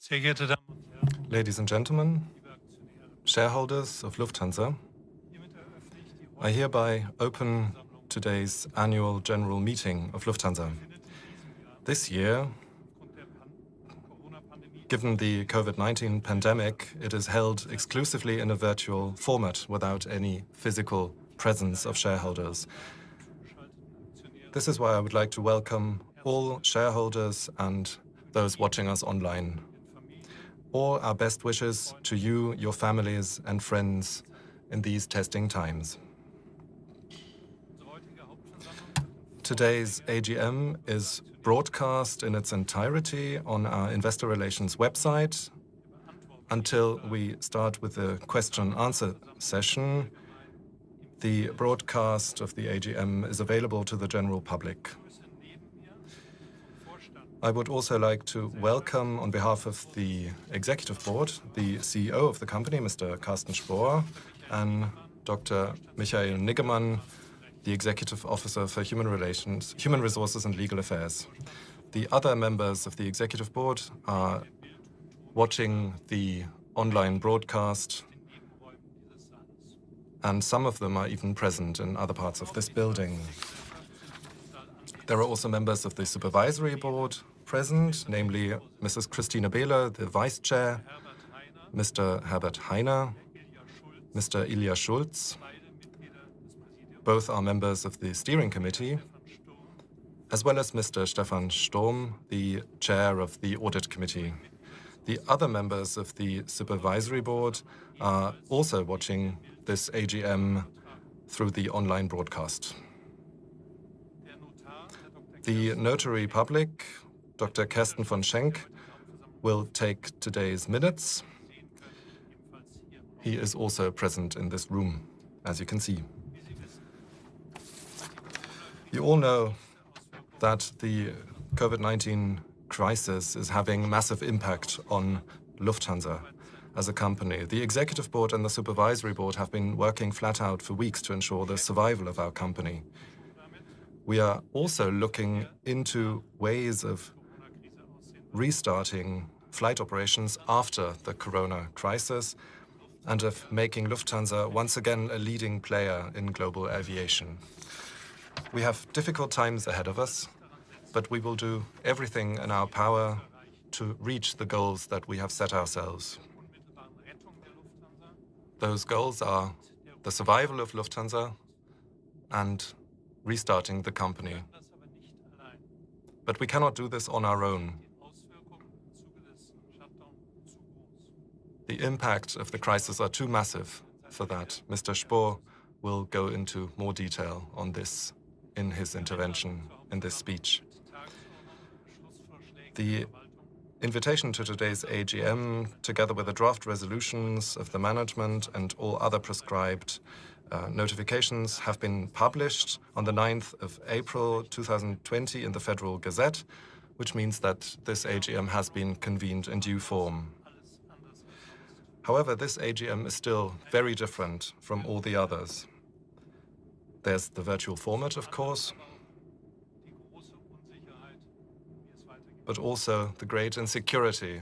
Sehr geehrte Damen und Herren, Ladies and gentlemen, liebe Aktionäre, shareholders of Lufthansa, hiermit eröffne ich die I hereby open Versammlung. today's annual general meeting of Lufthansa. Findet in diesem Jahr This year, aufgrund der Corona-Pandemie given the COVID-19 pandemic, it is held exclusively in a virtual format without any physical presence of shareholders. zugeschalteten Aktionäre This is why I would like to welcome all shareholders and those watching us online. ihren Familien. All our best wishes to you, your families and friends in these testing times. Unsere heutige Hauptversammlung Today's AGM is broadcast in its entirety on our investor relations website. Until we start with the question-answer session, the broadcast of the AGM is available to the general public. I would also like to welcome, on behalf of the Executive Board, the CEO of the company, Mr. Carsten Spohr, and Dr. Michael Niggemann, the Executive Officer for Human Resources and Legal Affairs. The other members of the Executive Board are watching the online broadcast, and some of them are even present in other parts of this building. There are also members of the Supervisory Board present, namely Mrs. Christine Behler, the Vice Chair, Mr. Herbert Heiner, Mr. Ilja Schulz. Both are members of the Steering Committee, as well as Mr. Stefan Sturm, the Chair of the Audit Committee. The other members of the Supervisory Board are also watching this AGM through the online broadcast. The Notary Public, Dr. Carsten von Schenk, will take today's minutes. He is also present in this room, as you can see. You all know that the COVID-19 crisis is having massive impact on Lufthansa as a company. The Executive Board and the Supervisory Board have been working flat out for weeks to ensure the survival of our company. We are also looking into ways of restarting flight operations after the corona crisis and of making Lufthansa once again a leading player in global aviation. We have difficult times ahead of us, but we will do everything in our power to reach the goals that we have set ourselves. Those goals are the survival of Lufthansa and restarting the company. But we cannot do this on our own. The impact of the crisis are too massive for that. Mr. Spohr will go into more detail on this in his intervention in this speech. The invitation to today's AGM, together with the draft resolutions of the management and all other prescribed notifications, have been published on the 9th of April 2020 in the Federal Gazette, which means that this AGM has been convened in due form. However, this AGM is still very different from all the others. There's the virtual format, of course, but also the great insecurity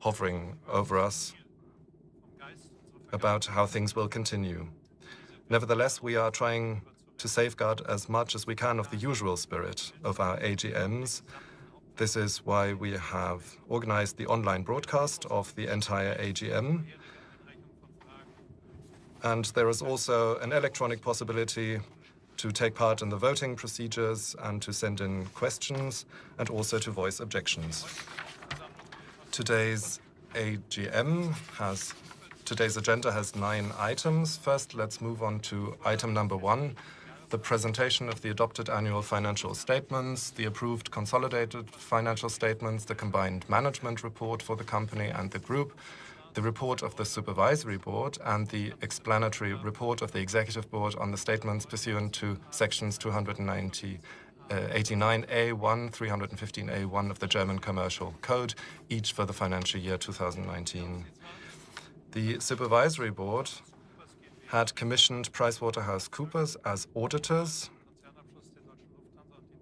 hovering over us about how things will continue. Nevertheless, we are trying to safeguard as much as we can of the usual spirit of our AGMs. This is why we have organized the online broadcast of the entire AGM. And there is also an electronic possibility to take part in the voting procedures and to send in questions and also to voice objections. Today's agenda has 9 items. First, let's move on to item number 1, the presentation of the adopted annual financial statements, the approved consolidated financial statements, the combined management report for the company and the group, the report of the Supervisory Board, and the explanatory report of the Executive Board on the statements pursuant to sections 289A1, 315A1 of the German Commercial Code, each for the financial year 2019. The Supervisory Board had commissioned PricewaterhouseCoopers as auditors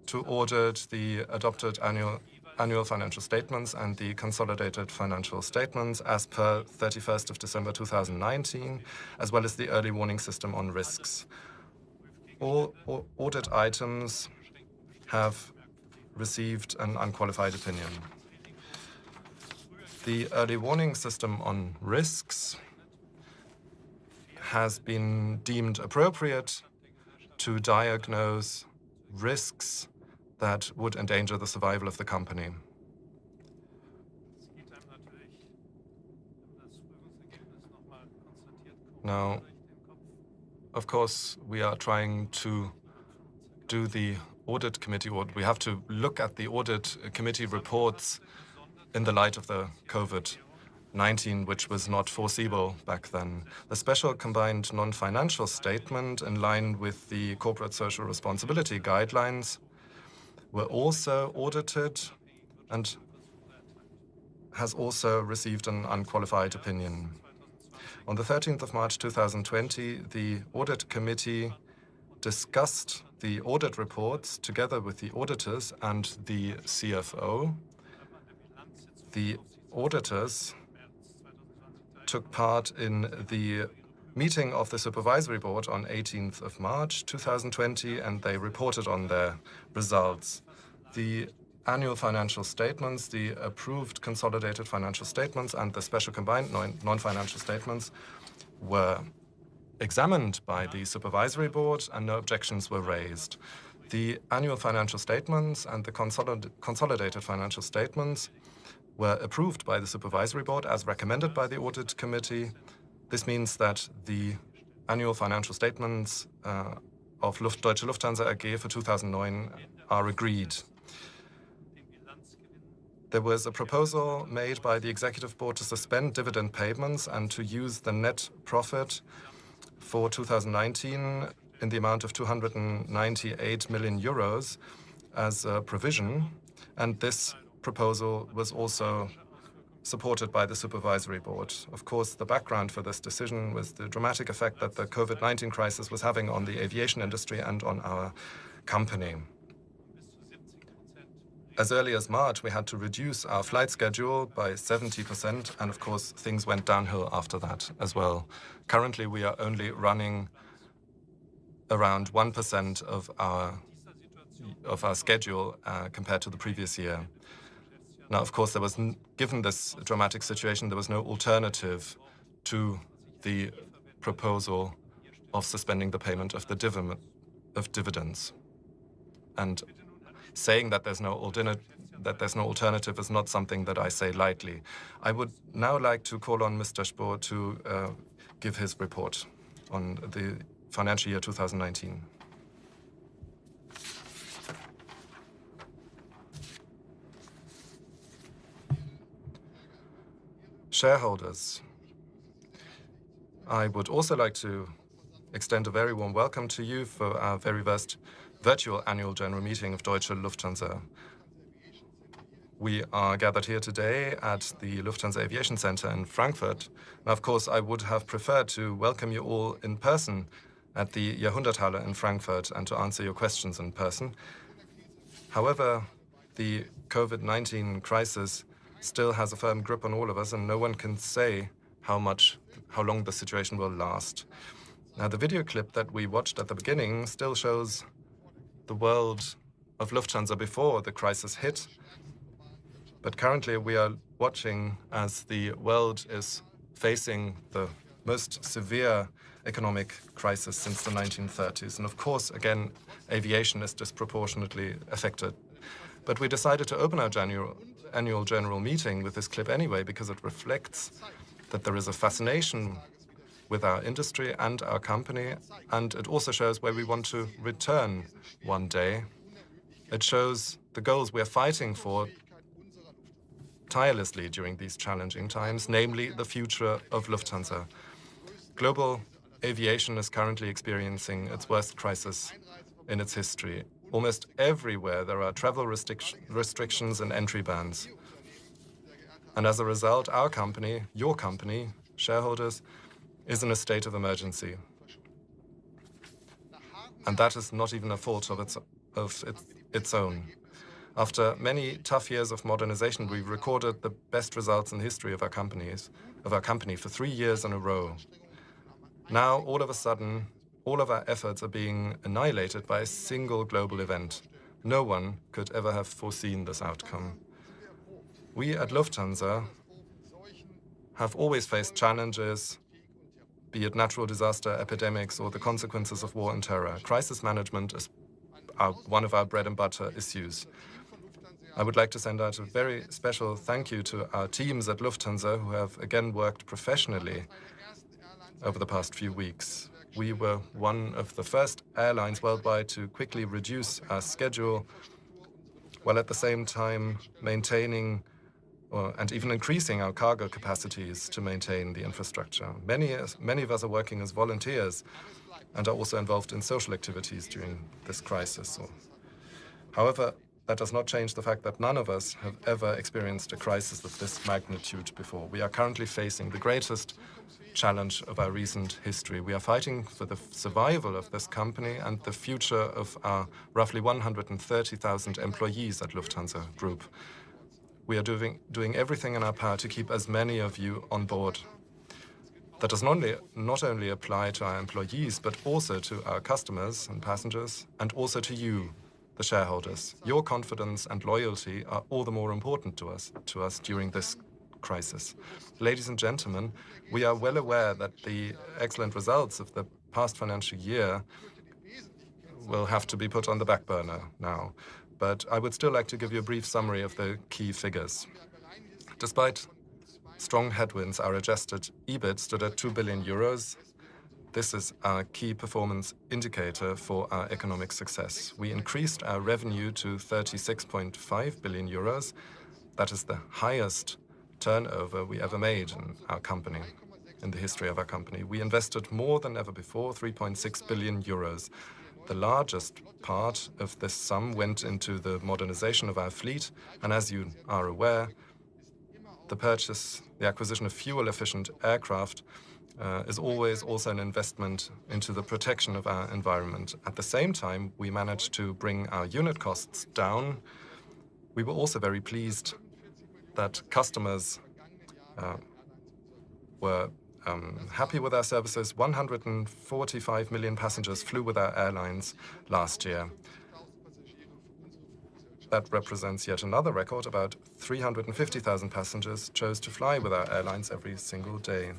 to audit the adopted annual annual financial statements and the consolidated financial statements as per 31st of December 2019, as well as the early warning system on risks. All audit items have received an unqualified opinion. The early warning system on risks has been deemed appropriate to diagnose risks that would endanger the survival of the company. Now, of course, we are trying to do the audit committee, or we have to look at the audit committee reports in the light of the COVID-19, which was not foreseeable back then. The special combined non-financial statement, in line with the corporate social responsibility guidelines, were also audited and has also received an unqualified opinion. On the 13th of March 2020, the audit committee discussed the audit reports together with the auditors and the CFO. The auditors took part in the meeting of the Supervisory Board on 18th of March 2020, and they reported on their results. The annual financial statements, the approved consolidated financial statements, and the special combined non-financial statements were examined by the Supervisory Board, and no objections were raised. The annual financial statements and the consolidated financial statements were approved by the Supervisory Board as recommended by the Audit Committee. This means that the annual financial statements of Deutsche Lufthansa AG for 2009 are agreed. There was a proposal made by the Executive Board to suspend dividend payments and to use the net profit for 2019 in the amount of 298 million euros as a provision, and this proposal was also supported by the Supervisory Board. Of course, the background for this decision was the dramatic effect that the COVID-19 crisis was having on the aviation industry and on our company. As early as March, we had to reduce our flight schedule by 70%, and of course, things went downhill after that as well. Currently, we are only running around 1% of our schedule compared to the previous year. Now, of course, given this dramatic situation, there was no alternative to the proposal of suspending the payment of dividends. And saying that there's no alternative is not something that I say lightly. I would now like to call on Mr. Spohr to give his report on the financial year 2019. Shareholders, I would also like to extend a very warm welcome to you for our very first virtual annual general meeting of Deutsche Lufthansa. We are gathered here today at the Lufthansa Aviation Center in Frankfurt. Now, of course, I would have preferred to welcome you all in person at the Jahrhunderthalle in Frankfurt and to answer your questions in person. However, the COVID-19 crisis still has a firm grip on all of us, and no one can say how long the situation will last. Now, the video clip that we watched at the beginning still shows the world of Lufthansa before the crisis hit. But currently we are watching as the world is facing the most severe economic crisis since the 1930s. And of course, again, aviation is disproportionately affected. But we decided to open our annual general meeting with this clip anyway, because it reflects that there is a fascination with our industry and our company, and it also shows where we want to return one day. It shows the goals we are fighting for tirelessly during these challenging times, namely the future of Lufthansa. Global aviation is currently experiencing its worst crisis in its history. Almost everywhere there are travel restrictions and entry bans. And as a result, our company, your company, shareholders, is in a state of emergency. And that is not even a fault of its own. After many tough years of modernization, we recorded the best results in the history of our company for 3 years in a row. Now, all of a sudden, all of our efforts are being annihilated by a single global event. No one could ever have foreseen this outcome. We at Lufthansa have always faced challenges, be it natural disaster, epidemics, or the consequences of war and terror. Crisis management is one of our bread and butter issues. I would like to send out a very special thank you to our teams at Lufthansa who have again worked professionally over the past few weeks. We were one of the first airlines worldwide to quickly reduce our schedule, while at the same time maintaining and even increasing our cargo capacities to maintain the infrastructure. Many of us are working as volunteers and are also involved in social activities during this crisis. However, that does not change the fact that none of us have ever experienced a crisis of this magnitude before. We are currently facing the greatest challenge of our recent history. We are fighting for the survival of this company and the future of our roughly 130,000 employees at Lufthansa Group. We are doing everything in our power to keep as many of you on board. That does not only apply to our employees, but also to our customers and passengers, and also to you, the shareholders. Your confidence and loyalty are all the more important to us during this crisis. Ladies and gentlemen, we are well aware that the excellent results of the past financial year will have to be put on the back burner now. But I would still like to give you a brief summary of the key figures. Despite strong headwinds, our adjusted EBIT stood at 2 billion euros. This is our key performance indicator for our economic success. We increased our revenue to 36.5 billion euros. That is the highest turnover we ever made in our company, in the history of our company. We invested more than ever before, 3.6 billion euros. The largest part of this sum went into the modernization of our fleet, and as you are aware, the acquisition of fuel-efficient aircraft is always also an investment into the protection of our environment. At the same time, we managed to bring our unit costs down. We were also very pleased that customers were happy with our services. 145 million passengers flew with our airlines last year. That represents yet another record. About 350,000 passengers chose to fly with our airlines every single day.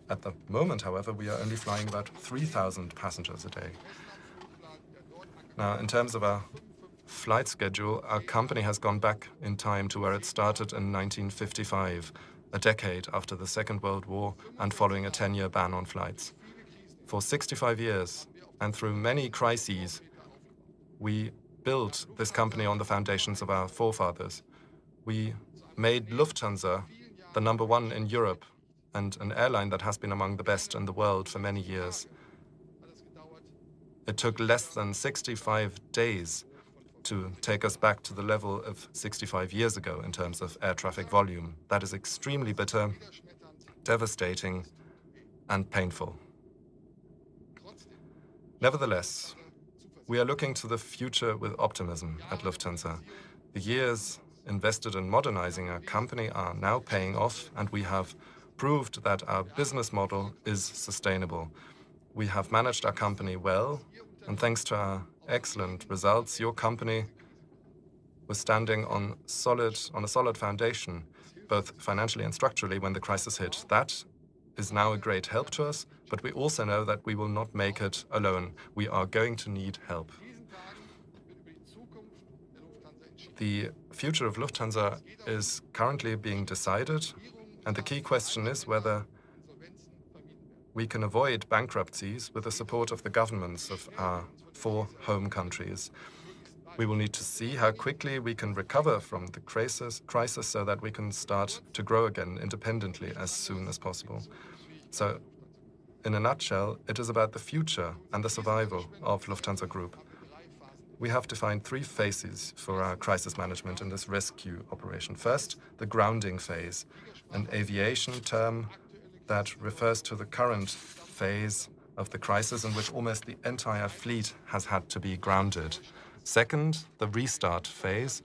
At the moment, however, we are only flying about 3,000 passengers a day. Now, in terms of our flight schedule, our company has gone back in time to where it started in 1955, a decade after the Second World War and following a 10-year ban on flights. For 65 years and through many crises, we built this company on the foundations of our forefathers. We made Lufthansa the #1 in Europe and an airline that has been among the best in the world for many years. It took less than 65 days to take us back to the level of 65 years ago in terms of air traffic volume. That is extremely bitter, devastating, and painful. Nevertheless, we are looking to the future with optimism at Lufthansa. The years invested in modernizing our company are now paying off, and we have proved that our business model is sustainable. We have managed our company well, and thanks to our excellent results, your company was standing on a solid foundation, both financially and structurally, when the crisis hit. That is now a great help to us, but we also know that we will not make it alone. We are going to need help. The future of Lufthansa is currently being decided, and the key question is whether we can avoid bankruptcies with the support of the governments of our 4 home countries. We will need to see how quickly we can recover from the crisis so that we can start to grow again independently as soon as possible. So, in a nutshell, it is about the future and the survival of Lufthansa Group. We have defined 3 phases for our crisis management in this rescue operation. First, the grounding phase, an aviation term that refers to the current phase of the crisis in which almost the entire fleet has had to be grounded. Second, the restart phase,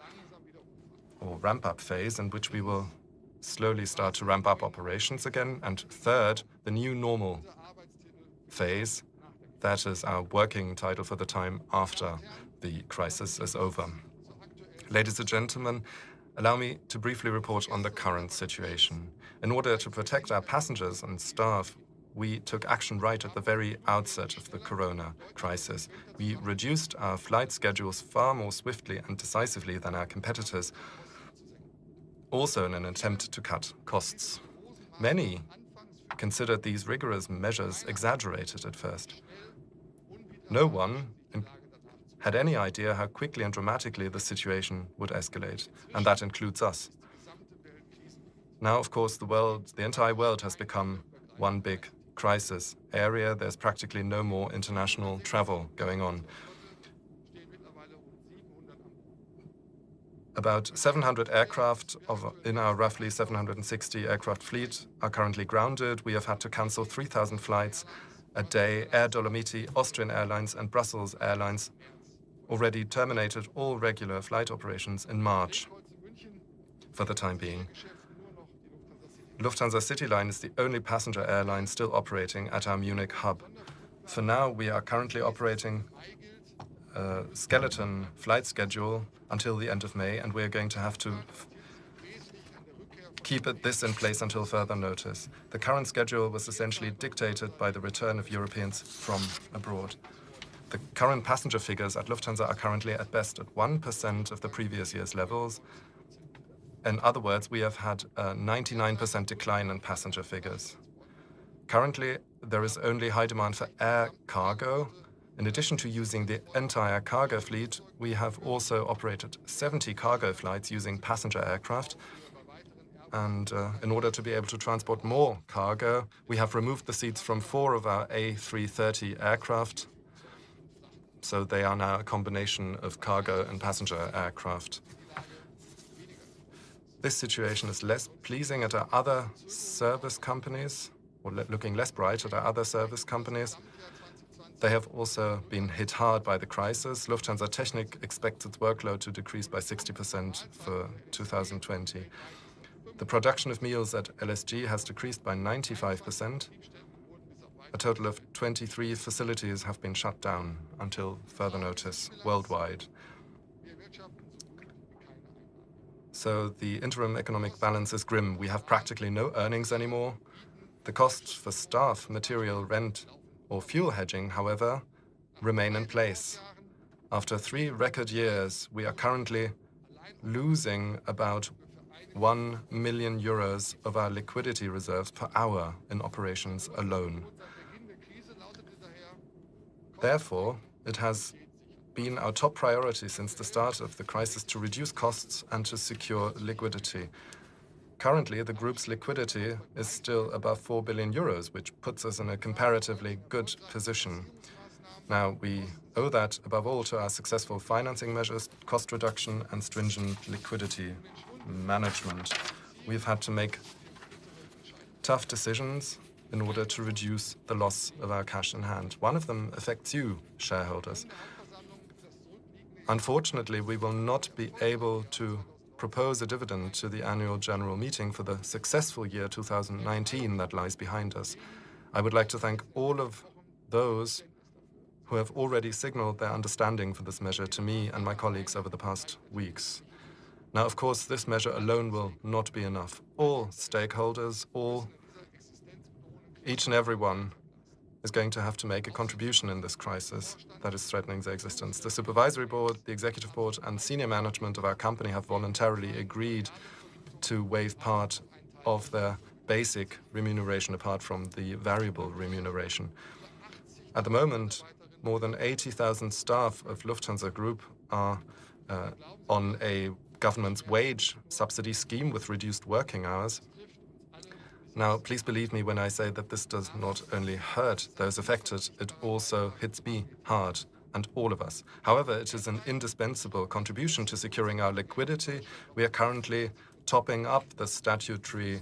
or ramp-up phase in which we will slowly start to ramp up operations again. And third, the new normal phase. That is our working title for the time after the crisis is over. Ladies and gentlemen, allow me to briefly report on the current situation. In order to protect our passengers and staff, we took action right at the very outset of the corona crisis. We reduced our flight schedules far more swiftly and decisively than our competitors, also in an attempt to cut costs. Many considered these rigorous measures exaggerated at first. No one had any idea how quickly and dramatically the situation would escalate, and that includes us. Now, of course, the entire world has become one big crisis area. There's practically no more international travel going on. About 700 aircraft in our roughly 760 aircraft fleet are currently grounded. We have had to cancel 3,000 flights a day. Air Dolomiti, Austrian Airlines and Brussels Airlines already terminated all regular flight operations in March for the time being. Lufthansa CityLine is the only passenger airline still operating at our Munich hub. For now, we are currently operating a skeleton flight schedule until the end of May, and we're going to have to keep this in place until further notice. The current schedule was essentially dictated by the return of Europeans from abroad. The current passenger figures at Lufthansa are currently at best at 1% of the previous year's levels. In other words, we have had a 99% decline in passenger figures. Currently, there is only high demand for air cargo. In addition to using the entire cargo fleet, we have also operated 70 cargo flights using passenger aircraft. And in order to be able to transport more cargo, we have removed the seats from 4 of our A330 aircraft. So they are now a combination of cargo and passenger aircraft. This situation is less pleasing at our other service companies, or looking less bright at our other service companies. They have also been hit hard by the crisis. Lufthansa Technik expects its workload to decrease by 60% for 2020. The production of meals at LSG has decreased by 95%. A total of 23 facilities have been shut down until further notice worldwide. So the interim economic balance is grim. We have practically no earnings anymore. The costs for staff, material, rent, or fuel hedging, however, remain in place. After 3 record years, we are currently losing about 1 million euros of our liquidity reserves per hour in operations alone. Therefore, it has been our top priority since the start of the crisis to reduce costs and to secure liquidity. Currently, the group's liquidity is still above 4 billion euros, which puts us in a comparatively good position. Now, we owe that above all to our successful financing measures, cost reduction, and stringent liquidity management. We've had to make tough decisions in order to reduce the loss of our cash in hand. One of them affects you, shareholders. Unfortunately, we will not be able to propose a dividend to the annual general meeting for the successful year 2019 that lies behind us. I would like to thank all of those who have already signaled their understanding for this measure to me and my colleagues over the past weeks. Now, of course, this measure alone will not be enough. All stakeholders, each and every one is going to have to make a contribution in this crisis that is threatening their existence. The Supervisory Board, the Executive Board, and senior management of our company have voluntarily agreed to waive part of their basic remuneration apart from the variable remuneration. At the moment, more than 80,000 staff of Lufthansa Group are on a government's wage subsidy scheme with reduced working hours. Now, please believe me when I say that this does not only hurt those affected, it also hits me hard, and all of us. However, it is an indispensable contribution to securing our liquidity. We are currently topping up the statutory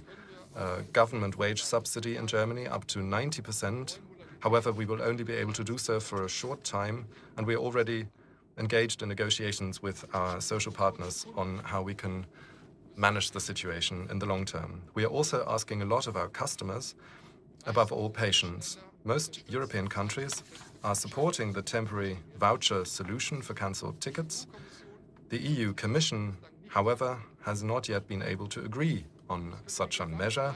government wage subsidy in Germany up to 90%. However, we will only be able to do so for a short time, and we are already engaged in negotiations with our social partners on how we can manage the situation in the long term. We are also asking a lot of our customers, above all patients. Most European countries are supporting the temporary voucher solution for cancelled tickets. The EU Commission, however, has not yet been able to agree on such a measure.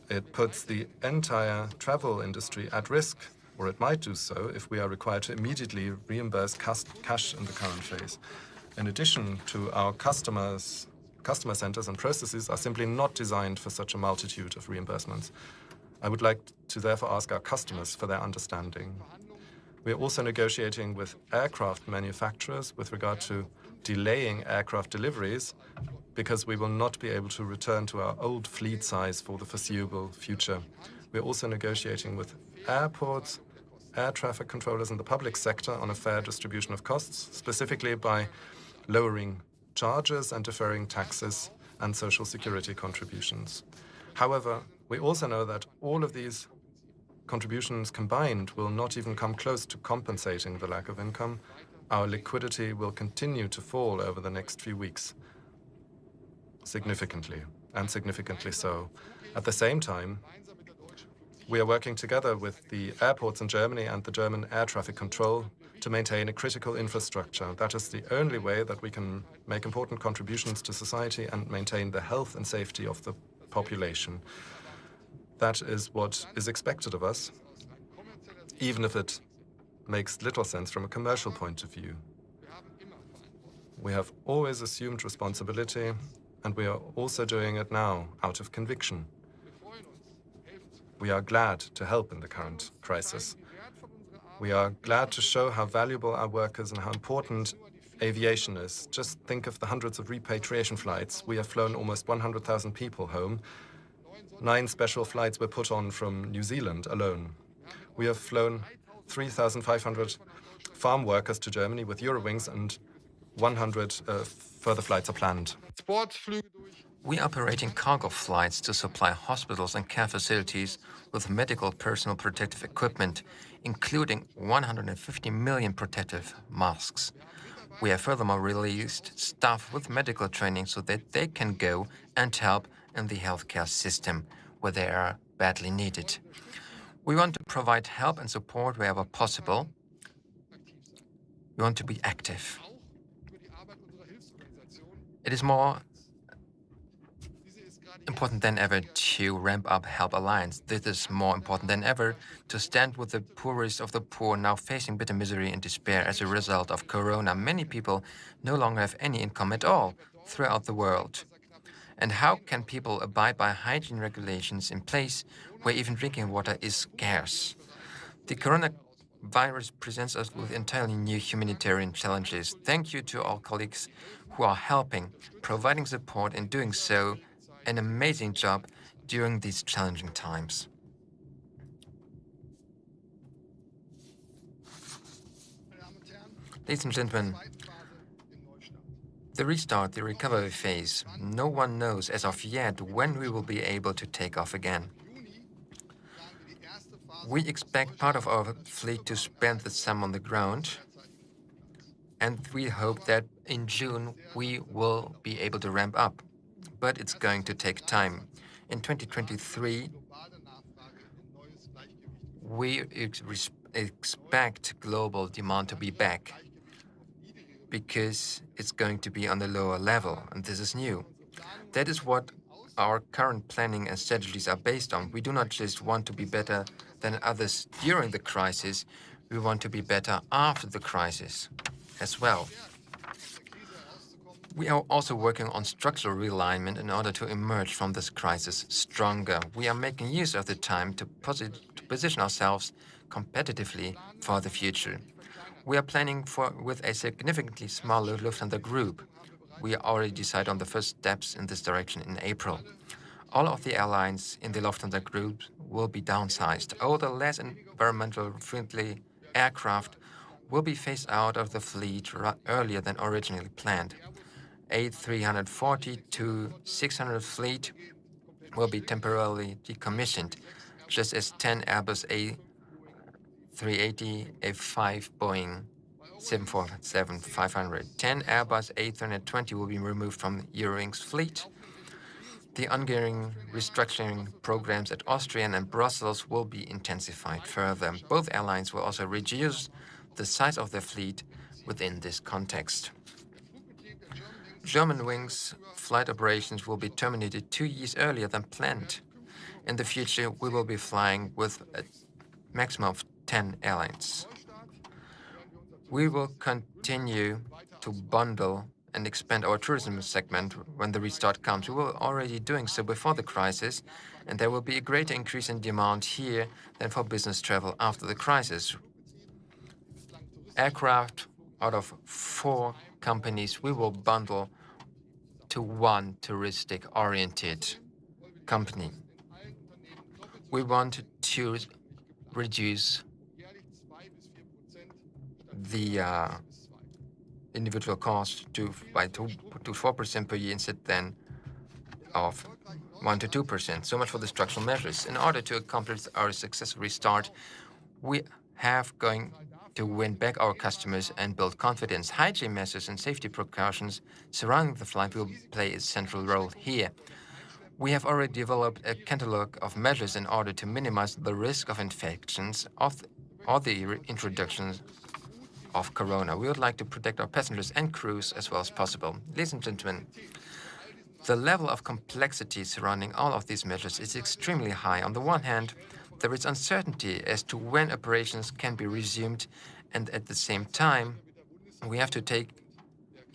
It puts the entire travel industry at risk, or it might do so if we are required to immediately reimburse cash in the current phase. In addition to our customer centers and processes are simply not designed for such a multitude of reimbursements. I would like to therefore ask our customers for their understanding. We are also negotiating with aircraft manufacturers with regard to delaying aircraft deliveries because we will not be able to return to our old fleet size for the foreseeable future. We are also negotiating with airports, air traffic controllers and the public sector on a fair distribution of costs, specifically by lowering charges and deferring taxes and social security contributions. However, we also know that all of these contributions combined will not even come close to compensating the lack of income. Our liquidity will continue to fall over the next few weeks, significantly, and significantly so. At the same time, we are working together with the airports in Germany and the German air traffic control to maintain a critical infrastructure. That is the only way that we can make important contributions to society and maintain the health and safety of the population. That is what is expected of us, even if it makes little sense from a commercial point of view. We have always assumed responsibility, and we are also doing it now out of conviction. We are glad to help in the current crisis. We are glad to show how valuable our work is and how important aviation is. Just think of the hundreds of repatriation flights. We have flown almost 100,000 people home. 9 special flights were put on from New Zealand alone. We have flown 3,500 farm workers to Germany with Eurowings, and 100 further flights are planned. We are operating cargo flights to supply hospitals and care facilities with medical personal protective equipment, including 150 million protective masks. We have furthermore released staff with medical training so that they can go and help in the healthcare system where they are badly needed. We want to provide help and support wherever possible. We want to be active. It is more important than ever to ramp up Help Alliance. This is more important than ever to stand with the poorest of the poor now facing bitter misery and despair as a result of Corona. Many people no longer have any income at all throughout the world. And how can people abide by hygiene regulations in place where even drinking water is scarce? The coronavirus presents us with entirely new humanitarian challenges. Thank you to all colleagues who are helping, providing support, and doing so an amazing job during these challenging times. Ladies and gentlemen, the restart, the recovery phase, no one knows as of yet when we will be able to take off again. We expect part of our fleet to spend the summer on the ground, and we hope that in June we will be able to ramp up. But it's going to take time. In 2023, we expect global demand to be back because it's going to be on a lower level, and this is new. That is what our current planning and strategies are based on. We do not just want to be better than others during the crisis, we want to be better after the crisis as well. We are also working on structural realignment in order to emerge from this crisis stronger. We are making use of the time to position ourselves competitively for the future. We are planning with a significantly smaller Lufthansa group. We already decided on the first steps in this direction in April. All of the airlines in the Lufthansa group will be downsized. All the less environmentally friendly aircraft will be phased out of the fleet earlier than originally planned. A340 to 600 fleet will be temporarily decommissioned, just as 10 Airbus A380, A5 Boeing 747-500. 10 Airbus A320 will be removed from Eurowings fleet. The ongoing restructuring programs at Austrian and Brussels will be intensified further. Both airlines will also reduce the size of their fleet within this context. Germanwings flight operations will be terminated 2 years earlier than planned. In the future, we will be flying with a maximum of 10 airlines. We will continue to bundle and expand our tourism segment when the restart comes. We were already doing so before the crisis, and there will be a greater increase in demand here than for business travel after the crisis. Aircraft out of 4 companies we will bundle to one touristic-oriented company. We want to reduce the individual cost by 2 to 4% per year instead then of 1 to 2%. So much for the structural measures. In order to accomplish our successful restart, we have going to win back our customers and build confidence. Hygiene measures and safety precautions surrounding the flight will play a central role here. We have already developed a catalog of measures in order to minimize the risk of infections or the introduction of corona. We would like to protect our passengers and crews as well as possible. Ladies and gentlemen, the level of complexity surrounding all of these measures is extremely high. On the one hand, there is uncertainty as to when operations can be resumed, and at the same time, we have to take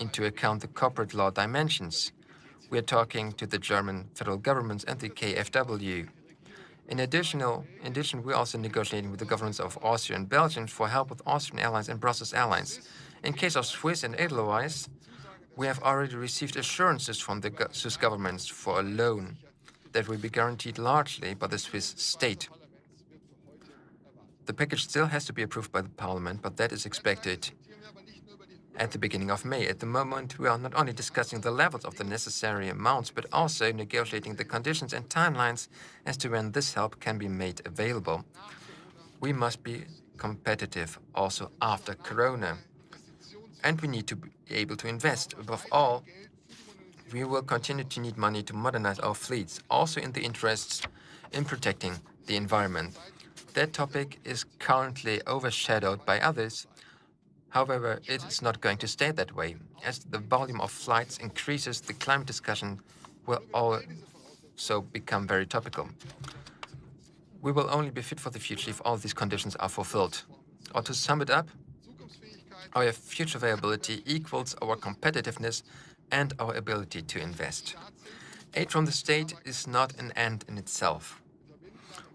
into account the corporate law dimensions. We are talking to the German federal government and the KfW. In addition, we're also negotiating with the governments of Austria and Belgium for help with Austrian Airlines and Brussels Airlines. In case of Swiss and Edelweiss, we have already received assurances from the Swiss governments for a loan that will be guaranteed largely by the Swiss state. The package still has to be approved by the parliament, but that is expected at the beginning of May. At the moment, we are not only discussing the levels of the necessary amounts, but also negotiating the conditions and timelines as to when this help can be made available. We must be competitive also after Corona. And we need to be able to invest. Above all, we will continue to need money to modernize our fleets, also in the interests in protecting the environment. That topic is currently overshadowed by others. However, it is not going to stay that way. As the volume of flights increases, the climate discussion will also become very topical. We will only be fit for the future if all these conditions are fulfilled. Or to sum it up, our future viability equals our competitiveness and our ability to invest. Aid from the state is not an end in itself.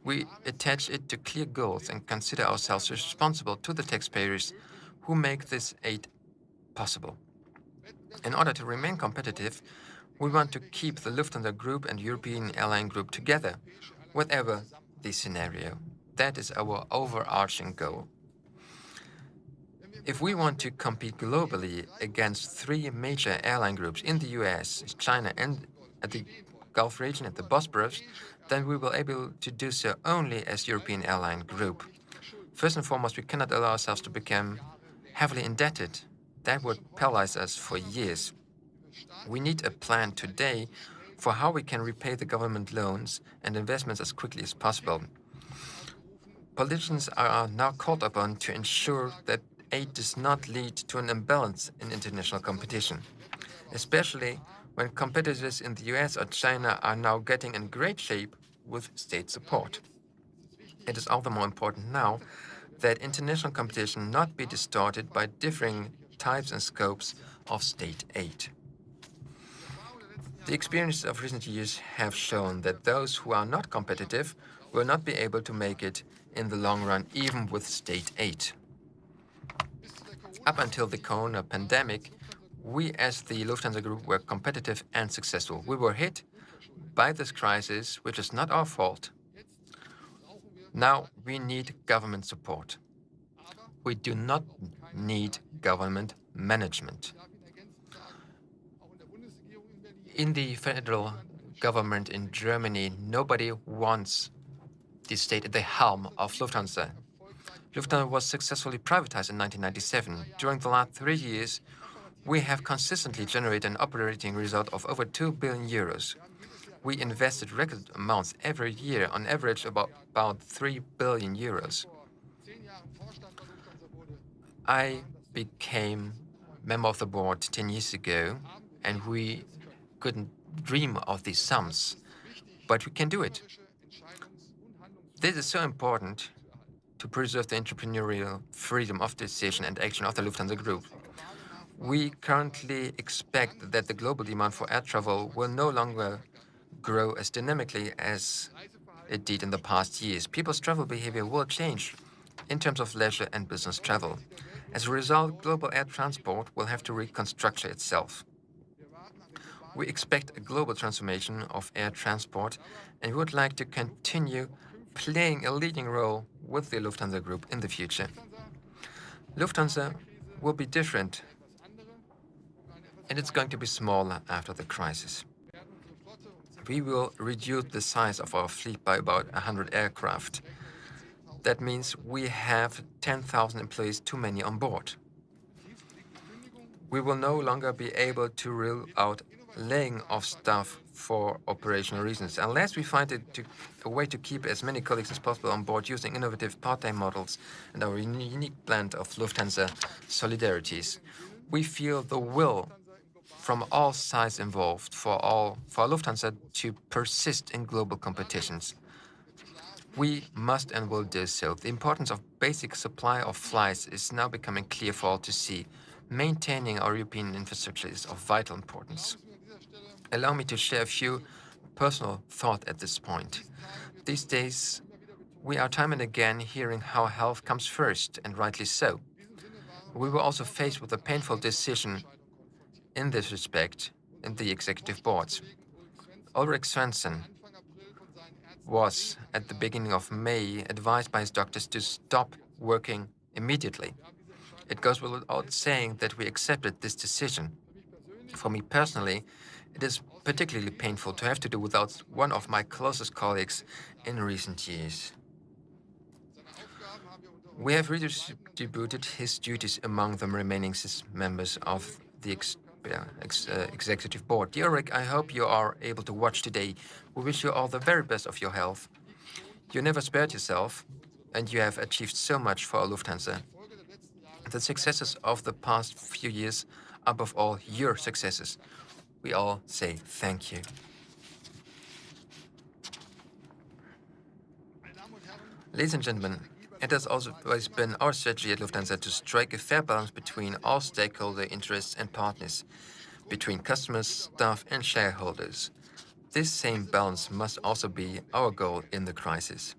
We attach it to clear goals and consider ourselves responsible to the taxpayers who make this aid possible. In order to remain competitive, we want to keep the Lufthansa Group and European Airline Group together, whatever the scenario. That is our overarching goal. If we want to compete globally against 3 major airline groups in the US, China, and at the Gulf region, at the Bosporus, then we will be able to do so only as European Airline Group. First and foremost, we cannot allow ourselves to become heavily indebted. That would paralyze us for years. We need a plan today for how we can repay the government loans and investments as quickly as possible. Politicians are now called upon to ensure that aid does not lead to an imbalance in international competition, especially when competitors in the US or China are now getting in great shape with state support. It is all the more important now that international competition not be distorted by differing types and scopes of state aid. The experiences of recent years have shown that those who are not competitive will not be able to make it in the long run, even with state aid. Up until the corona pandemic, we as the Lufthansa Group were competitive and successful. We were hit by this crisis, which is not our fault. Now we need government support. We do not need government management. In the federal government in Germany, nobody wants the state at the helm of Lufthansa. Lufthansa was successfully privatized in 1997. During the last 3 years, we have consistently generated an operating result of over 2 billion euros. We invested record amounts every year, on average about 3 billion euros. I became member of the board 10 years ago, and we couldn't dream of these sums, but we can do it. This is so important to preserve the entrepreneurial freedom of decision and action of the Lufthansa Group. We currently expect that the global demand for air travel will no longer grow as dynamically as it did in the past years. People's travel behavior will change in terms of leisure and business travel. As a result, global air transport will have to reconstruct itself. We expect a global transformation of air transport and would like to continue playing a leading role with the Lufthansa Group in the future. Lufthansa will be different, and it's going to be smaller after the crisis. We will reduce the size of our fleet by about 100 aircraft. That means we have 10,000 employees too many on board. We will no longer be able to rule out laying off staff for operational reasons, unless we find a way to keep as many colleagues as possible on board using innovative part-time models and our unique blend of Lufthansa solidarities. We feel the will from all sides involved for Lufthansa to persist in global competitions. We must and will do so. The importance of basic supply of flights is now becoming clear for all to see. Maintaining our European infrastructure is of vital importance. Allow me to share a few personal thoughts at this point. These days, we are time and again hearing how health comes first, and rightly so. We were also faced with a painful decision in this respect in the executive boards. Ulrich Svensson was, at the beginning of May, advised by his doctors to stop working immediately. It goes without saying that we accepted this decision. For me personally, it is particularly painful to have to do without one of my closest colleagues in recent years. We have redistributed his duties among the remaining members of the executive board. Dear Ulrich, I hope you are able to watch today. We wish you all the very best of your health. You never spared yourself, and you have achieved so much for our Lufthansa. The successes of the past few years are above all your successes. We all say thank you. Ladies and gentlemen, it has always been our strategy at Lufthansa to strike a fair balance between all stakeholder interests and partners, between customers, staff, and shareholders. This same balance must also be our goal in the crisis.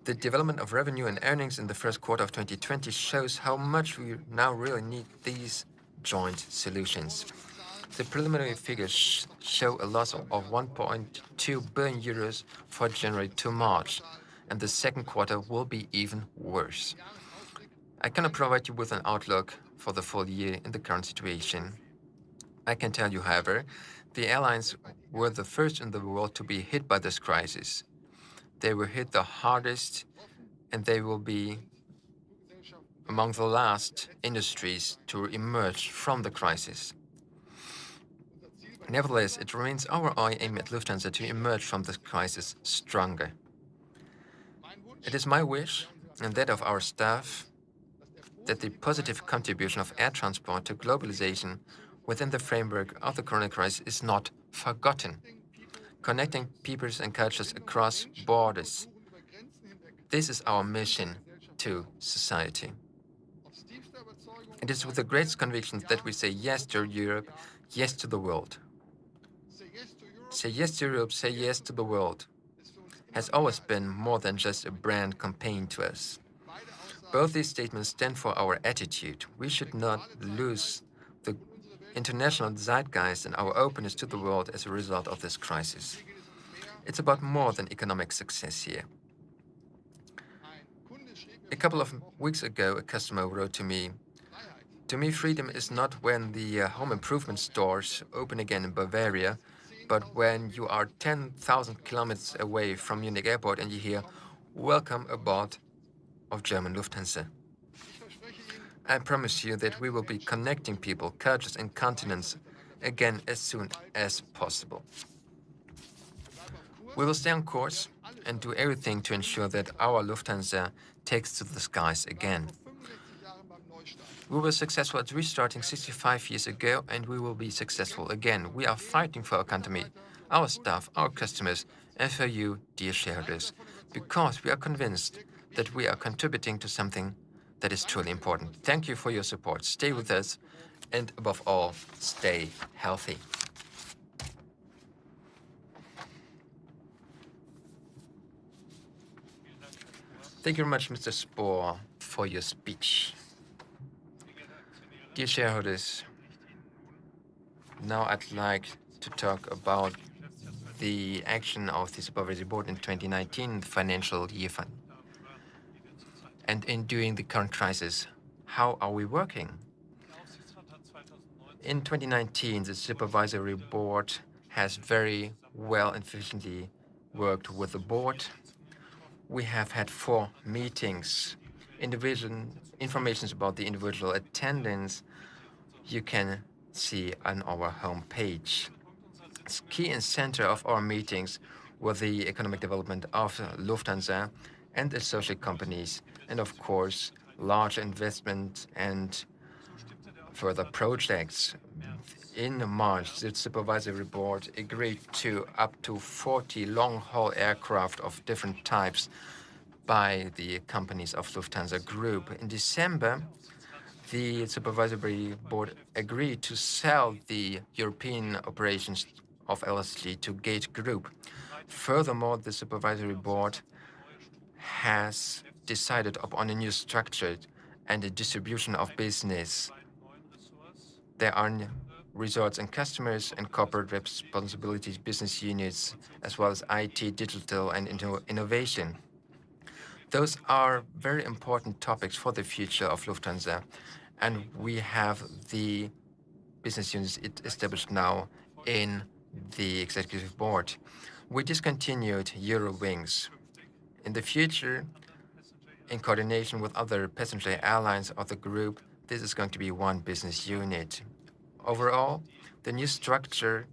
The development of revenue and earnings in the first quarter of 2020 shows how much we now really need these joint solutions. The preliminary figures show a loss of 1.2 billion euros for January to March, and the second quarter will be even worse. I cannot provide you with an outlook for the full year in the current situation. I can tell you, however, the airlines were the first in the world to be hit by this crisis. They were hit the hardest, and they will be among the last industries to emerge from the crisis. Nevertheless, it remains our aim at Lufthansa to emerge from this crisis stronger. It is my wish, and that of our staff, that the positive contribution of air transport to globalization within the framework of the corona crisis is not forgotten. Connecting peoples and cultures across borders. This is our mission to society. It is with the greatest conviction that we say yes to Europe, yes to the world. Say yes to Europe, say yes to the world has always been more than just a brand campaign to us. Both these statements stand for our attitude. We should not lose the international zeitgeist and our openness to the world as a result of this crisis. It's about more than economic success here. A couple of weeks ago, a customer wrote to me, "To me, freedom is not when the home improvement stores open again in Bavaria, but when you are 10,000 kilometers away from Munich airport and you hear, 'Welcome aboard of German Lufthansa. I promise you that we will be connecting people, cultures, and continents again as soon as possible. We will stay on course and do everything to ensure that our Lufthansa takes to the skies again. We were successful at restarting 65 years ago, and we will be successful again. We are fighting for our country, our staff, our customers, and for you, dear shareholders, because we are convinced that we are contributing to something that is truly important. Thank you for your support. Stay with us, and above all, stay healthy. Thank you very much, Mr. Spohr, for your speech. Dear shareholders, now I'd like to talk about the action of the Supervisory Board in 2019, the financial year fund. And in during the current crisis, how are we working? In 2019, the Supervisory Board has very well and efficiently worked with the board. We have had 4 meetings. Information about the individual attendance you can see on our homepage. Key and center of our meetings were the economic development of Lufthansa and associate companies, and of course, large investment and further projects. In March, the Supervisory Board agreed to up to 40 long-haul aircraft of different types by the companies of Lufthansa Group. In December, the Supervisory Board agreed to sell the European operations of LSG to Gate Group. Furthermore, the Supervisory Board has decided upon a new structure and a distribution of business. There are resorts and customers and corporate responsibilities business units, as well as IT, digital, and innovation. Those are very important topics for the future of Lufthansa, and we have the business units established now in the Executive Board. We discontinued Eurowings. In the future, in coordination with other passenger airlines of the group, this is going to be one business unit. Overall, the new structure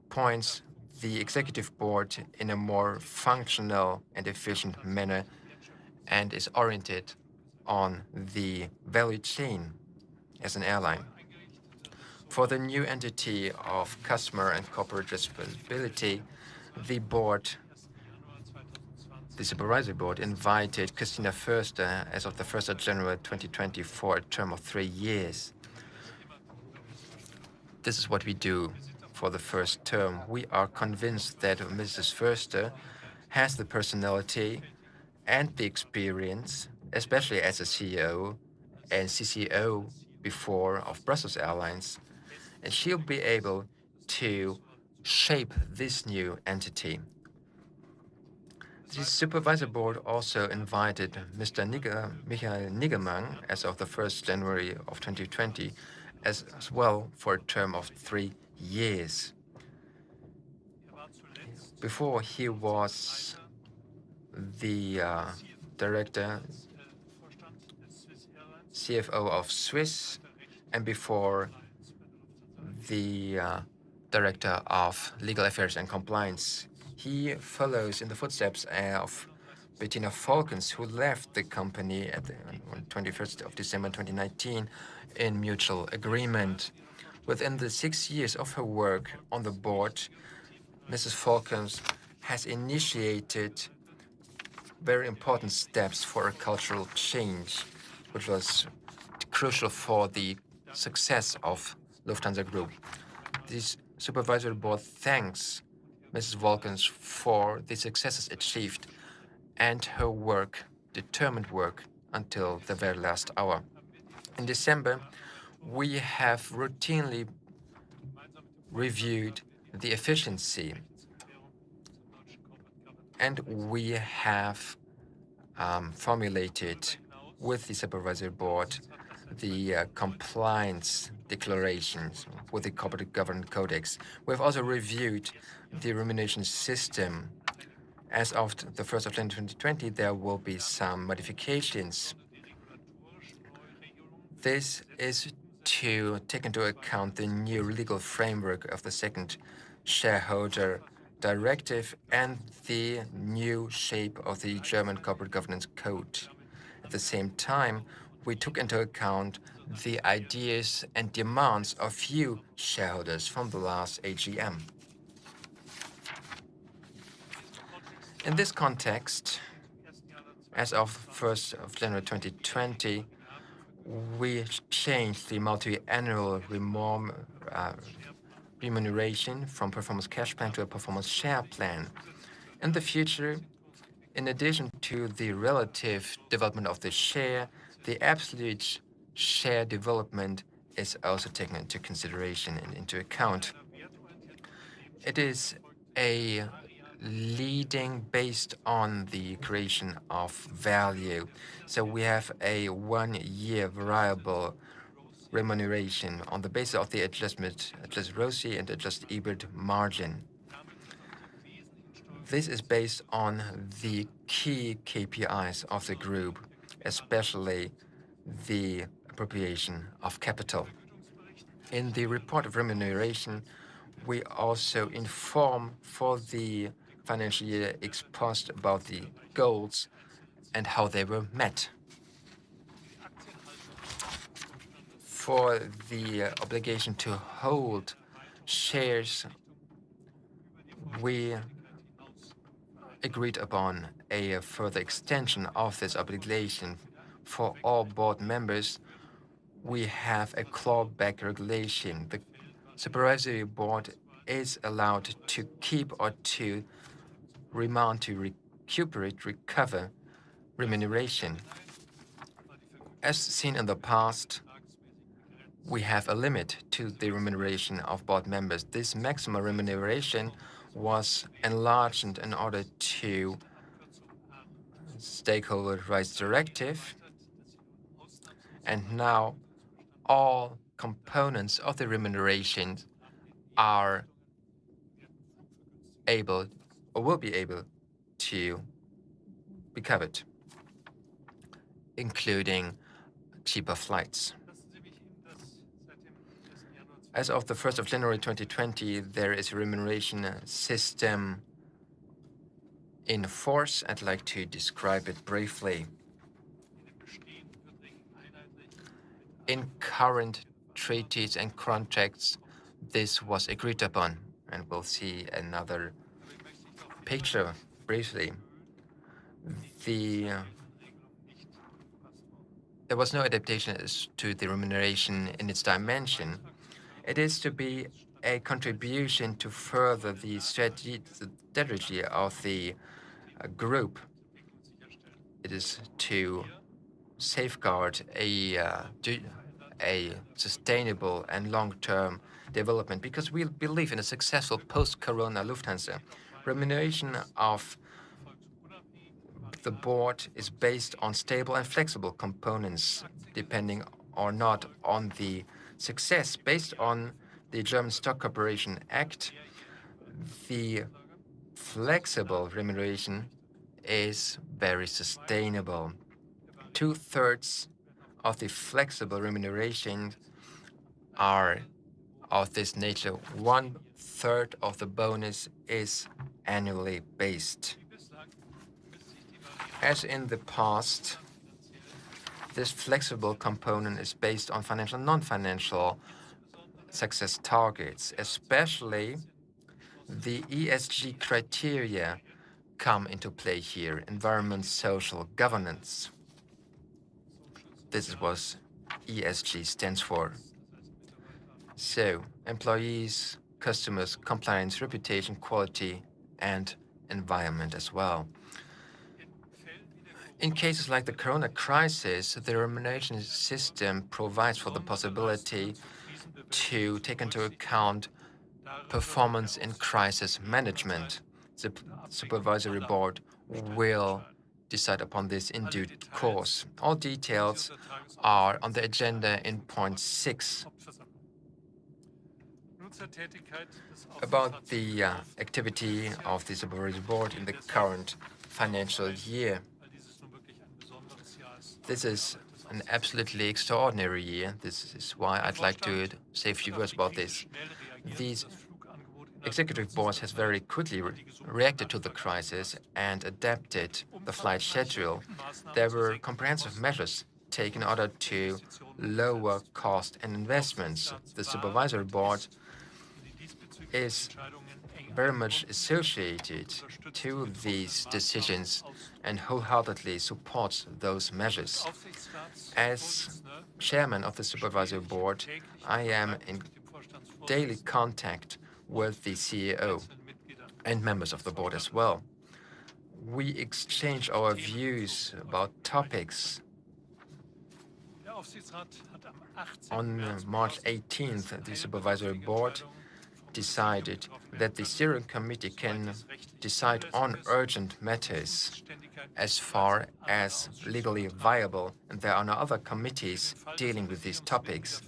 points the Executive Board in a more functional and efficient manner and is oriented on the value chain as an airline. For the new entity of customer and corporate responsibility, the Supervisory Board invited Christina Förster as of the 1st of January 2020 for a term of 3 years. This is what we do for the first term. We are convinced that Mrs. Förster has the personality and the experience, especially as a CEO and CCO before of Brussels Airlines, and she'll be able to shape this new entity. The Supervisory Board also invited Mr. Michael Niggemann as of the 1st January of 2020 as well for a term of 3 years. Before, he was the director, CFO of Swiss, and before the director of legal affairs and compliance. He follows in the footsteps of Bettina Volkens, who left the company at the 21st of December 2019 in mutual agreement. Within the 6 years of her work on the board, Mrs. Volkens has initiated very important steps for a cultural change, which was crucial for the success of Lufthansa Group. This Supervisory Board thanks Mrs. Volkens for the successes achieved and her work, determined work, until the very last hour. In December, we have routinely reviewed the efficiency, and we have formulated with the Supervisory Board the compliance declarations with the Corporate Governance Codex. We've also reviewed the remuneration system As of the 1st of January 2020, there will be some modifications. This is to take into account the new legal framework of the second shareholder directive and the new shape of the German corporate governance code. At the same time, we took into account the ideas and demands of few shareholders from the last AGM. In this context, as of 1st of January 2020, we changed the multi-annual remuneration from performance cash plan to a performance share plan. In the future, in addition to the relative development of the share, the absolute share development is also taken into consideration and into account. It is a leading based on the creation of value. So we have a 1-year variable remuneration on the basis of the adjusted ROCE and adjusted EBIT margin. This is based on the key KPIs of the group, especially the appropriation of capital. In the report of remuneration, we also inform for the financial year ex post about the goals and how they were met. For the obligation to hold shares, we agreed upon a further extension of this obligation. For all board members, we have a clawback regulation. The Supervisory Board is allowed to keep or to remand to recover remuneration. As seen in the past, we have a limit to the remuneration of board members. This maximum remuneration was enlarged in order to Stakeholder Rights Directive, and now all components of the remuneration are able or will be able to be covered, including cheaper flights. As of the 1st of January 2020, there is a remuneration system in force. I'd like to describe it briefly. In current treaties and contracts, this was agreed upon, and we'll see another picture briefly. There was no adaptation as to the remuneration in its dimension. It is to be a contribution to further the strategy of the group. It is to safeguard a sustainable and long-term development, because we believe in a successful post-corona Lufthansa. Remuneration of the board is based on stable and flexible components, depending or not on the success. Based on the German Stock Corporation Act, the flexible remuneration is very sustainable. 2/3 of the flexible remuneration are of this nature. 1/3 of the bonus is annually based. As in the past, this flexible component is based on financial and non-financial success targets. Especially the ESG criteria come into play here: environment, social, governance. This is what ESG stands for. So, employees, customers, compliance, reputation, quality, and environment as well. In cases like the corona crisis, the remuneration system provides for the possibility to take into account performance in crisis management. The Supervisory Board will decide upon this in due course. All details are on the agenda in point 6. About the activity of the Supervisory Board in the current financial year. This is an absolutely extraordinary year. This is why I'd like to say a few words about this. These executive board has very quickly reacted to the crisis and adapted the flight schedule. There were comprehensive measures taken in order to lower cost and investments. The Supervisory Board is very much associated to these decisions and wholeheartedly supports those measures. As chairman of the Supervisory Board, I am in daily contact with the CEO and members of the board as well. We exchange our views about topics. On March 18th, the Supervisory Board decided that the steering committee can decide on urgent matters as far as legally viable, and there are no other committees dealing with these topics.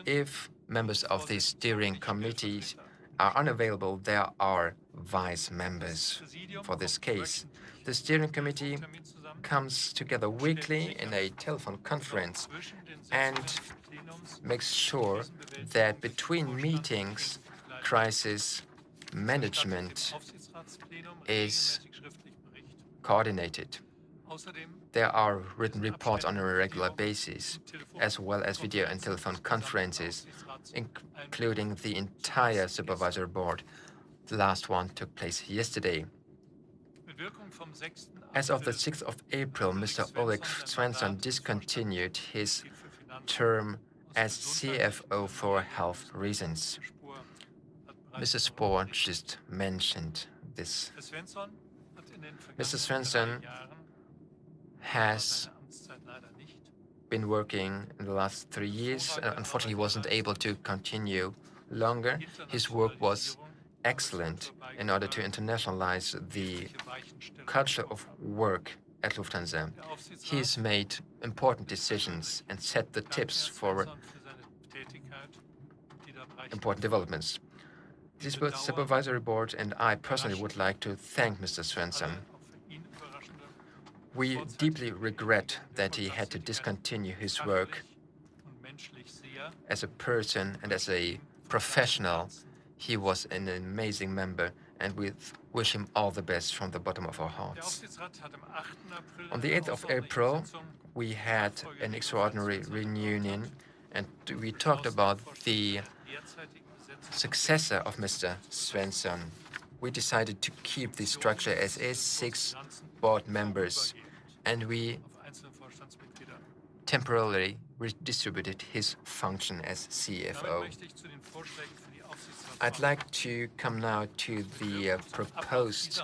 If members of the steering committees are unavailable, there are vice members for this case. The steering committee comes together weekly in a telephone conference and makes sure that between meetings, crisis management is coordinated. There are written reports on a regular basis, as well as video and telephone conferences, including the entire Supervisory Board. The last one took place yesterday. As of the 6th of April, Mr. Ulrich Svensson discontinued his term as CFO for health reasons. Mr. Spohr just mentioned this. Mr. Svensson has been working in the last 3 years. Unfortunately, he wasn't able to continue longer. His work was excellent in order to internationalize the culture of work at Lufthansa. He's made important decisions and set the tips for important developments. This Supervisory Board and I personally would like to thank Mr. Svensson. We deeply regret that he had to discontinue his work. As a person and as a professional, he was an amazing member, and we wish him all the best from the bottom of our hearts. On the 8th of April, we had an extraordinary reunion, and we talked about the successor of Mr. Svensson. We decided to keep the structure as is, 6 board members, and we temporarily redistributed his function as CFO. I'd like to come now to the proposed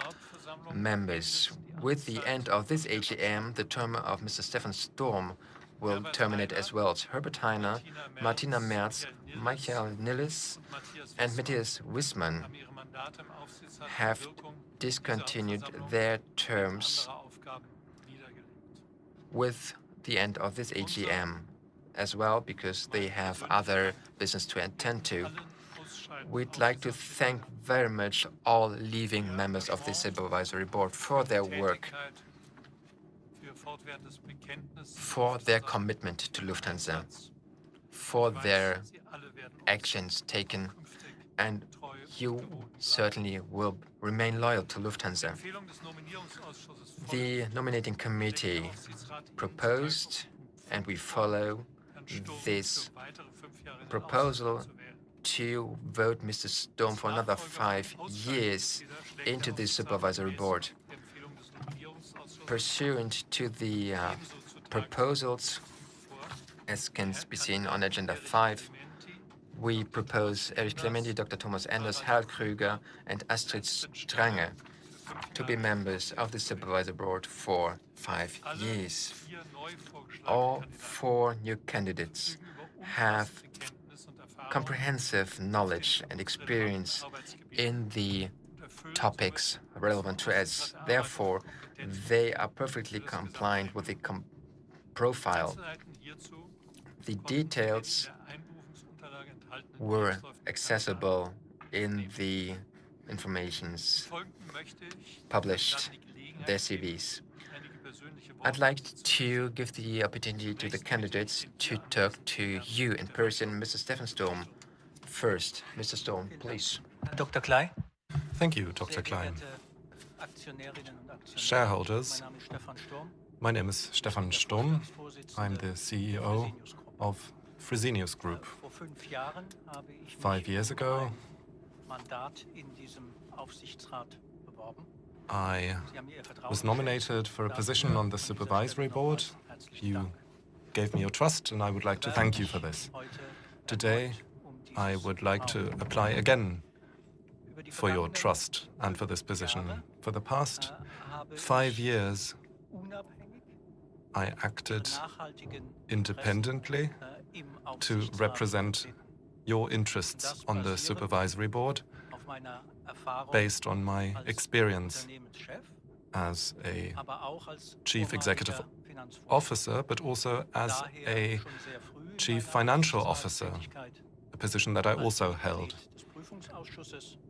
members. With the end of this AGM, the term of Mr. Stefan Sturm will terminate as well. Herbert Heiner, Martina Merz, Michael Nilles, and Matthias Wissmann have discontinued their terms with the end of this AGM as well, because they have other business to attend to. We'd like to thank very much all leaving members of the Supervisory Board for their work, for their commitment to Lufthansa, for their actions taken, and you certainly will remain loyal to Lufthansa. The nominating committee proposed, and we follow this proposal, to vote Mr. Sturm for another 5 years into the Supervisory Board. Pursuant to the proposals, as can be seen on Agenda 5, we propose Erich Clementi, Dr. Thomas Enders, Harald Krüger, and Astrid Strange to be members of the Supervisory Board for 5 years. All 4 new candidates have comprehensive knowledge and experience in the topics relevant to us. Therefore, they are perfectly compliant with the profile. The details were accessible in the informations Folgenden möchte ich published, their CVs. einige persönliche I'd Worte like zu to give the opportunity to the candidates to talk to you in person. Mr. Stefan Storm first. Mr. Storm, please. Dr. Kley. Thank you, Dr. Kley. Shareholders, my name is Stefan Sturm. I'm the CEO of Fresenius Group. 5 years ago, I was nominated for a position on the Supervisory Board. You gave me your trust, and I would like to thank you for this. Today, I would like to apply again for your trust and for this position. For the past 5 years, I acted independently to represent your interests on the Supervisory Board based on my experience as a Chief Executive Officer, but also as a Chief Financial Officer, a position that I also held.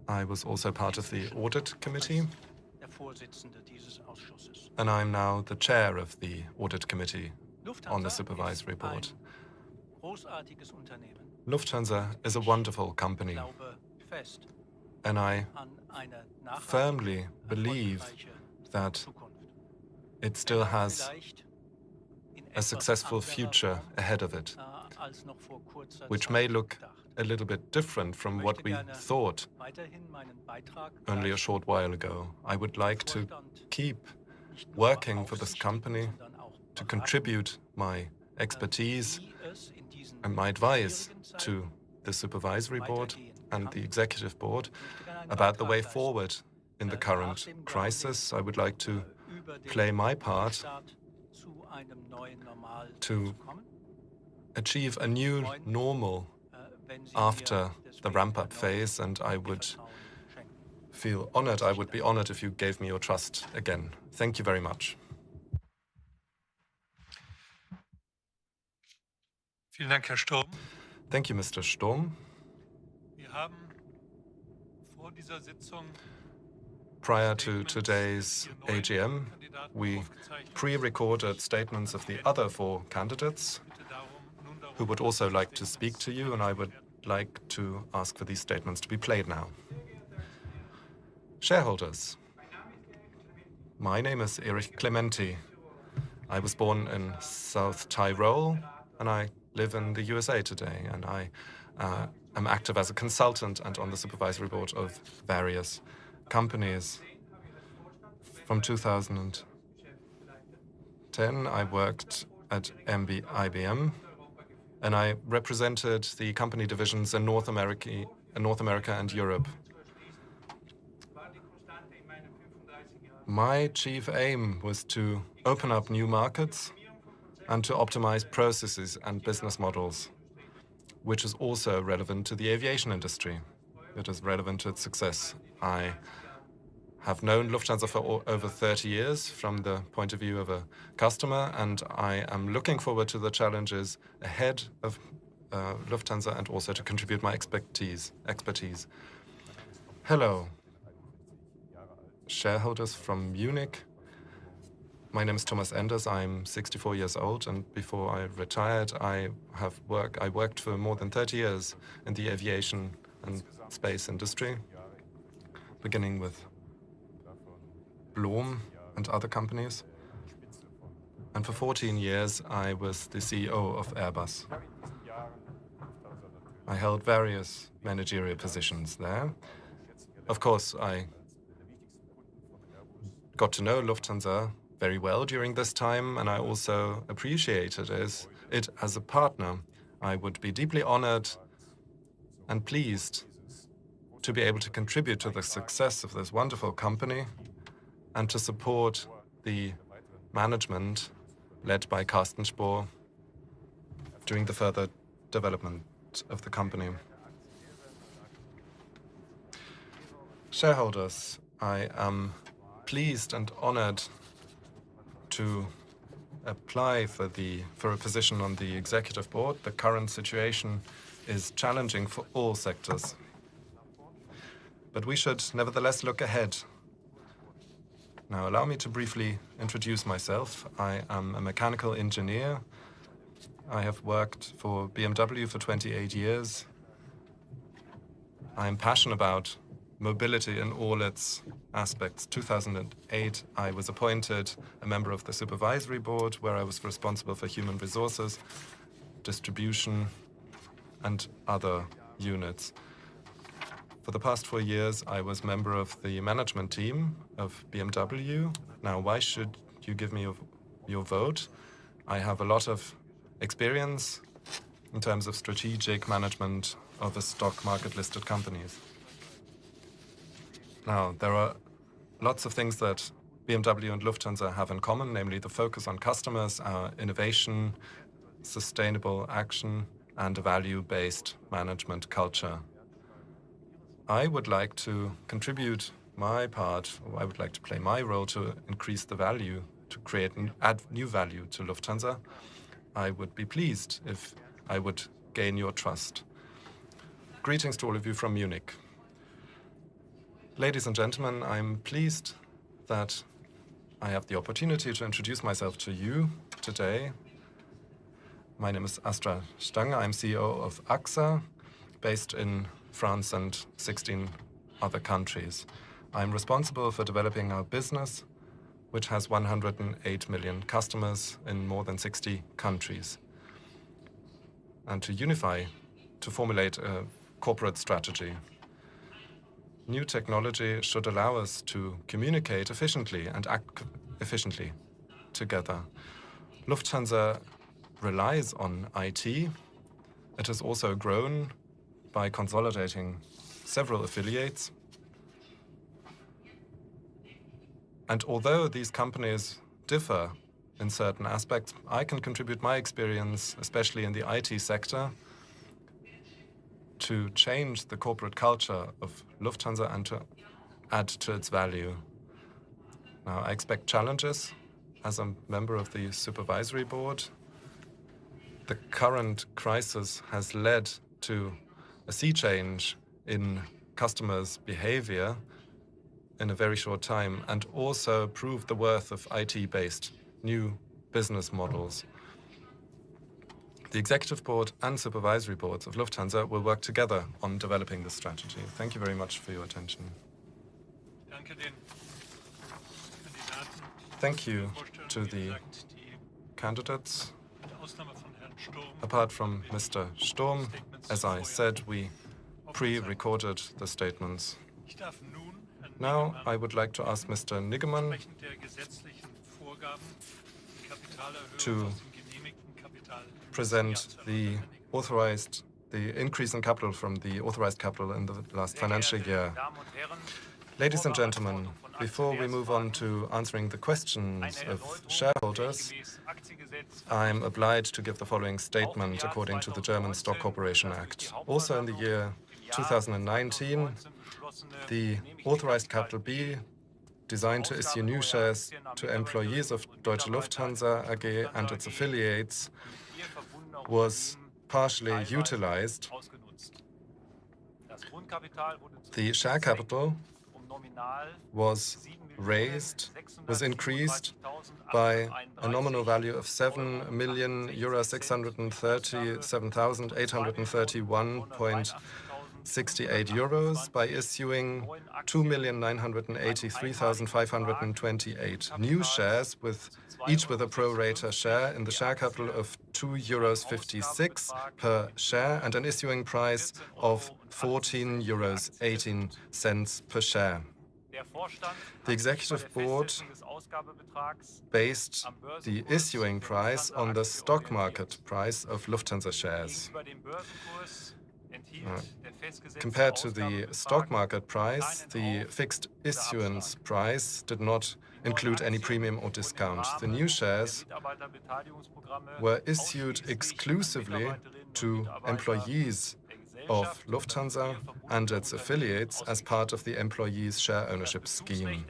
I was also part of the Audit Committee, and I'm now the chair of the Audit Committee on the Supervisory Board. Lufthansa is a wonderful company, and I firmly believe that it still has a successful future ahead of it, which may look a little bit different from what we thought only a short while ago. I would like to keep working for this company, to contribute my expertise and my advice to the Supervisory Board and the Executive Board about the way forward in the current crisis. I would like to play my part to achieve a new normal after the ramp-up phase, and I would feel honored, I would be honored if you gave me your trust again. Thank you very much. Vielen Dank, Herr Sturm. Thank you, Mr. Sturm. Wir haben vor dieser Sitzung Prior to today's AGM, we pre-recorded statements of the other 4 candidates who would also like to speak to you, and I would like to ask for these statements to be played now. Shareholders, my name is Erich Clementi. I was born in South Tyrol, and I live in the USA today, and I am active as a consultant and on the Supervisory Board of various companies. From 2010, I worked at IBM, and I represented the company divisions in North America and Europe. My chief aim was to open up new markets and to optimize processes and business models, which is also relevant to the aviation industry. It is relevant to its success. I have known Lufthansa for over 30 years from the point of view of a customer, and I am looking forward to the challenges ahead of Lufthansa and also to contribute my expertise. Hello, shareholders from Munich. My name is Thomas Enders. I'm 64 years old, and before I retired, I worked for more than 30 years in the aviation and space industry, beginning with Blom and other companies. And for 14 years, I was the CEO of Airbus. I held various managerial positions there. Of course, I got to know Lufthansa very well during this time, and I also appreciated it as a partner. I would be deeply honored and pleased to be able to contribute to the success of this wonderful company and to support the management led by Carsten Spohr during the further development of the company. Shareholders, I am pleased and honored to apply for a position on the Executive Board. The current situation is challenging for all sectors. But we should nevertheless look ahead. Now, allow me to briefly introduce myself. I am a mechanical engineer. I have worked for BMW for 28 years. I am passionate about mobility in all its aspects. 2008, I was appointed a member of the Supervisory Board, where I was responsible for human resources, distribution, and other units. For the past 4 years, I was member of the management team of BMW. Now, why should you give me your vote? I have a lot of experience in terms of strategic management of a stock market listed companies. Now, there are lots of things that BMW and Lufthansa have in common, namely the focus on customers, our innovation, sustainable action, and a value-based management culture. I would like to contribute my part, or I would like to play my role to increase the value, to create and add new value to Lufthansa. I would be pleased if I would gain your trust. Greetings to all of you from Munich. Ladies and gentlemen, I'm pleased that I have the opportunity to introduce myself to you today. My name is Astra Stange. I'm CEO of AXA, based in France and 16 other countries. I'm responsible for developing our business, which has 108 million customers in more than 60 countries. And to formulate a corporate strategy. New technology should allow us to communicate efficiently and act efficiently together. Lufthansa relies on IT. It has also grown by consolidating several affiliates. And although these companies differ in certain aspects, I can contribute my experience, especially in the IT sector, to change the corporate culture of Lufthansa and to add to its value. Now, I expect challenges as a member of the Supervisory Board. The current crisis has led to a sea change in customers' behavior in a very short time and also proved the worth of IT-based new business models. The Executive Board and Supervisory Boards of Lufthansa will work together on developing this strategy. Thank you very much for your attention. Thank you to the candidates. Apart from Mr. Sturm, as I said, we pre-recorded the statements. Now I would like to ask Mr. Niggemann to present the increase in capital from the authorized capital in the last financial year. Ladies and gentlemen, before we move on to answering the questions of shareholders, I'm obliged to give the following statement according to the German Stock Corporation Act. Also in the year 2019, the authorized capital B, designed to issue new shares to employees of Deutsche Lufthansa AG and its affiliates, was partially utilized. The share capital was increased by a nominal value of €7,637,831.68 by issuing 2,983,528 new shares, each with a pro rata share in the share capital of €2.56 per share and an issuing price of €14.18 per share. The Executive Board based the issuing price on the stock market price of Lufthansa shares. Compared to the stock market price, the fixed issuance price did not include any premium or discount. The new shares were issued exclusively to employees of Lufthansa and its affiliates as part of the employees' share ownership scheme.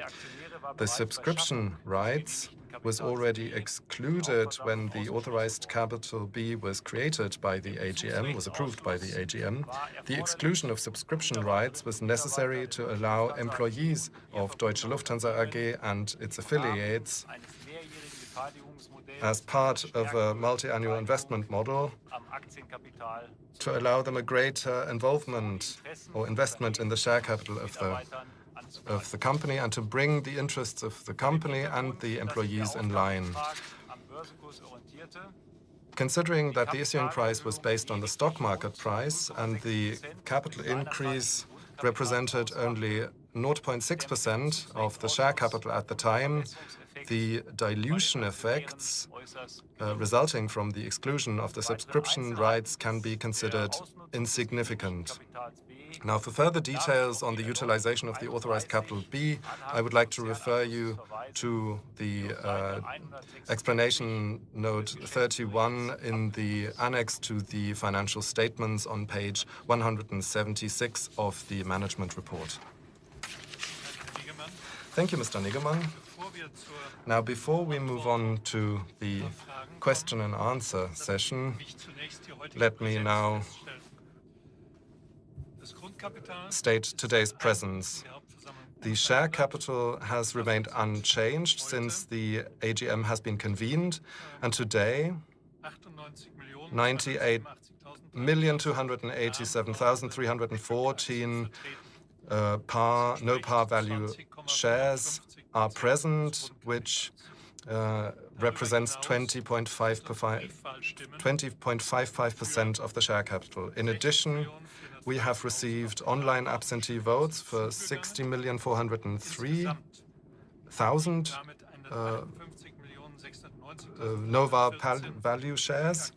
The subscription rights was already excluded when the authorized capital B was created by the AGM, was approved by the AGM. The exclusion of subscription rights was necessary to allow employees of Deutsche Lufthansa AG and its affiliates, as part of a multi-annual investment model, to allow them a greater involvement or investment in the share capital of the company and to bring the interests of the company and the employees in line. Considering that the issuing price was based on the stock market price and the capital increase represented only 0.6% of the share capital at the time, the dilution effects resulting from the exclusion of the subscription rights can be considered insignificant. Now, for further details on the utilization of the authorized capital B, I would like to refer you to the explanation note 31 in the annex to the financial statements on page 176 of the management report. Thank you, Mr. Niggemann. Now, before we move on to the question and answer session, let me now state today's presence. The share capital has remained unchanged since the AGM has been convened, and today 98,287,314 no par value shares are present, which represents 20.55% of the share capital. In addition, we have received online absentee votes for 60,403,000 no par value shares,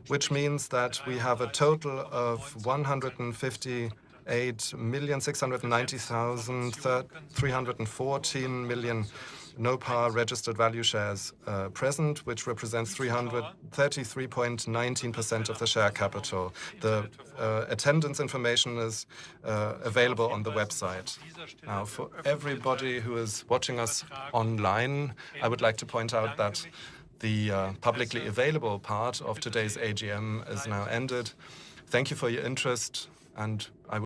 which means that we have a total of 158,690,314 no par registered value shares present, which represents 33.19% of the share capital. The attendance information is available on the website. Now, for everybody who is watching us online, I would like to point out that the publicly available part of today's AGM is now ended. Thank you for your interest, and I